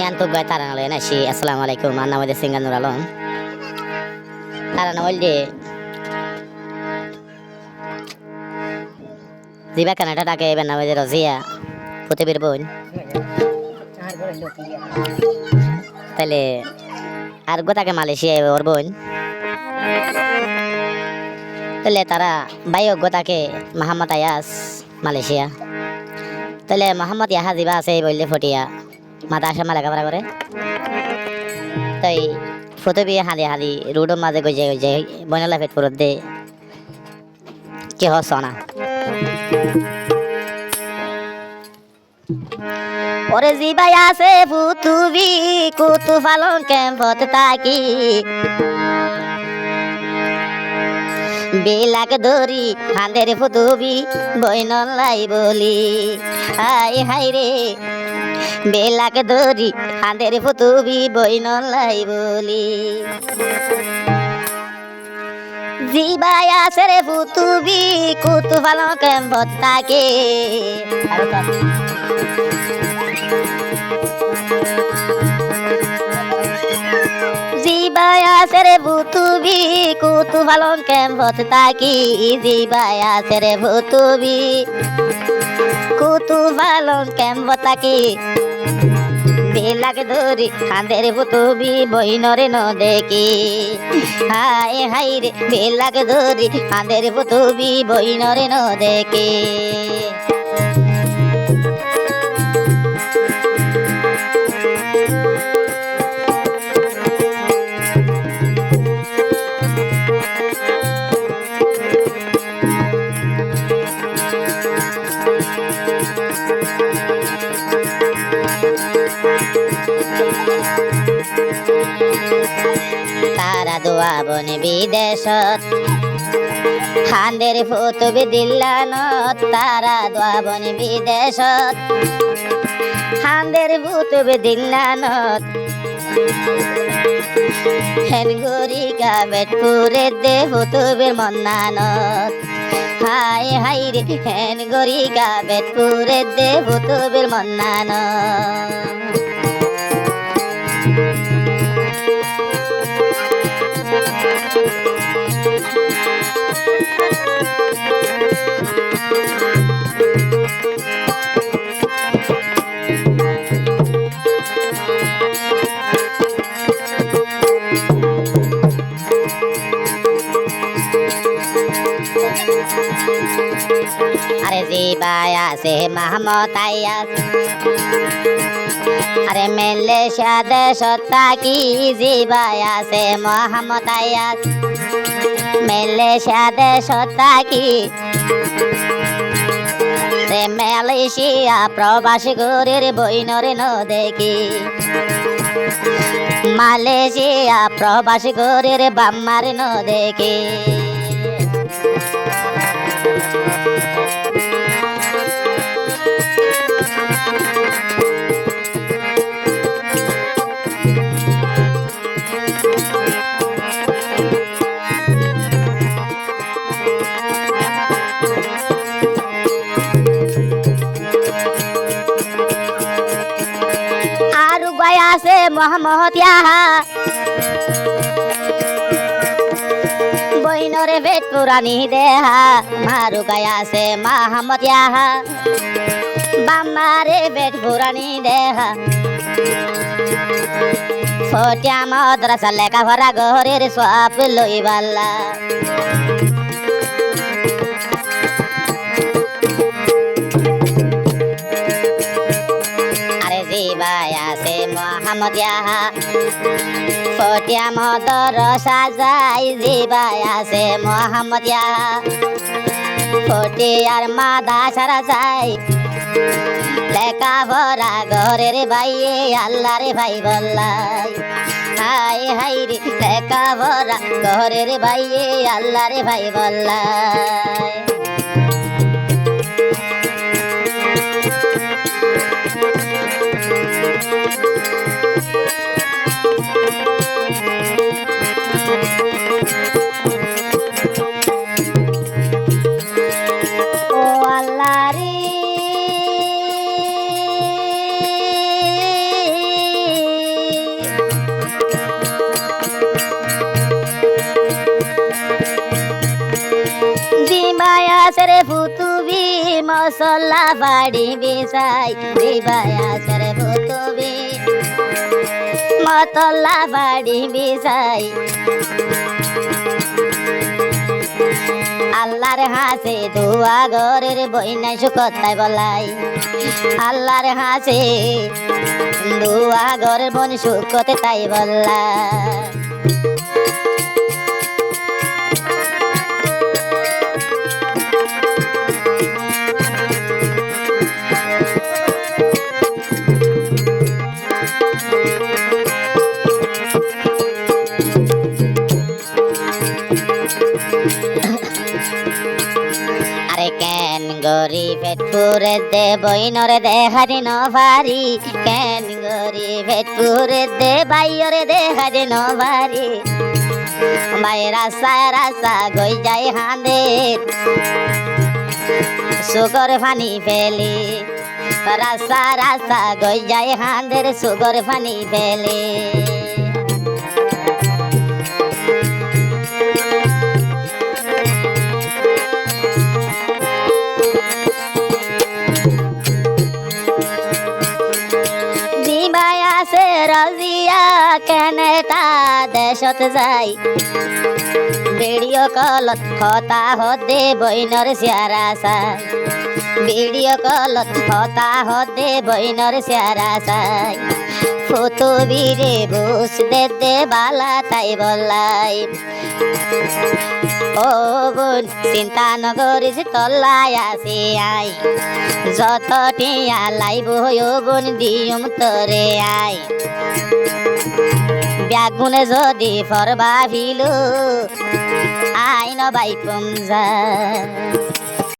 Yan to gay taran alo na si assalamualaikum anna wade singan nur alon taran olde diba kanata take benna wade rozia pute birbon tale আর গোটাকে Malaysia ওর বোন তাহলে তারা বাইও গোটাকে মোহাম্মদ আয়াস Malaysia তাহলে মোহাম্মদ ইয়াহা দিবা আছে বললে ফটিয়া মাথা আসে লেখাপড়া করে তাই ফটোবি হালি হালি রোডের মাঝে গজে গজে বনালা ফেট পুরত দে কি হস না ওরে জিবাই আছে ফুতুবি কুতু ফালন ক্যাম্পত তাকি বেলাক দরি হাঁদের ফুতুবি বইন লাই বলি হাই হাই রে বেলাক দরি হাঁদের ফুতুবি বইন লাই বলি জিবাই আছে রে ফুতুবি কুতু ফালন ক্যাম্পত তাকি জিবায়া সেরে ভুতুবি কুতু ফালন ক্যাম্পত তাকি জিবায়া সেরে ভুতুবি কুতু ফালন ক্যাম্পত তাকি বেলাক ধরি হাঁদের ভুতুবি বইনরে ন দেখি হাই হাই রে বেলাক ধরি হাঁদের ভুতুবি বইনরে ন দেখি তারা দোয়া বনে বিদেশত হাঁদের ফুতুবি দিল্লানত তারা দোয়া বনে বিদেশত হাঁদের ফুতুবি দিল্লানত হেন গরিকা বেটপুরে দে ফুতুবির মন্নানত হাই হাই রে হেন গরিকা বেটপুরে দে ফুতুবির মন্নানত আরে জিবাই আছে মোহাম্মদ আয়াস আরে মালয়েশিয়া দেশত তাকি জিবাই আছে মোহাম্মদ আয়াস মালয়েশিয়া দেশত তাকি রে মালয়েশিয়া প্রবাসী গরের বইনরে ন দেখি মালয়েশিয়া প্রবাসী গরের বাম্মার ন দেখি আর গয়া আছে মোহাম্মদ ইয়াহা বইনরে বেট পুরানি দেহা মারু গয়া আছে মোহাম্মদ ইয়াহা বাম্মারে বেট পুরানি দেহা ফটিয়া মাদ্রাসা লেখাপড়া ঘরের সব লইবাল্লা আরে জিবাই আছে মোহাম্মদ ইয়াহা ফটিয়া মাদ্রাসা যাই জিবাই আছে মোহাম্মদ ইয়াহা ফটিয়ার মাদ্রাসা যাই লেখাপড়া ঘরের ভাইয়ে আল্লাহ রে ভাই বললাই হাই হাই রে লেখাপড়া ঘরের ভাইয়ে আল্লাহ রে ভাই বললাই ও আল্লাহ রে মশলা বাড়ি বিছাই দিবাই আসর ভুতুবি মতলা বাড়ি বিছাই আল্লাহর হাসে ধোয়া ঘরের বইনাই সুকতাই বলাই আল্লাহর হাসে ধোয়া ঘরের বন সুকতে তাই বললা আরে কেন গরিবের পুরে দে বইনরে দেখারি নভারি কেন গরিবের পুরে দে বাইরে দেখারি নভারি ভাই রাস্তা রাস্তা গই যাই হাঁদের সুগর ফানি ফেলি রাস্তা রাস্তা গই যাই হাঁদের সুগর ফানি ফেলি সে রাজিয়া কেনেটা দেশত যাই ভিডিও কলত হতা হদে বইনর সিয়ারা সাই ভিডিও কলত হতা হদে বইনর সিয়ারা সাই ফটো বিরে বুস দে দে বালা তাই বলাই ও বোন চিন্তা নগরিস তল্লাই আসি আই যত টিয়া লাইব ও বোন দিয়ম তরে আই ব্যাগুনে যদি ফরবা ভিলু আইন বাই কম যা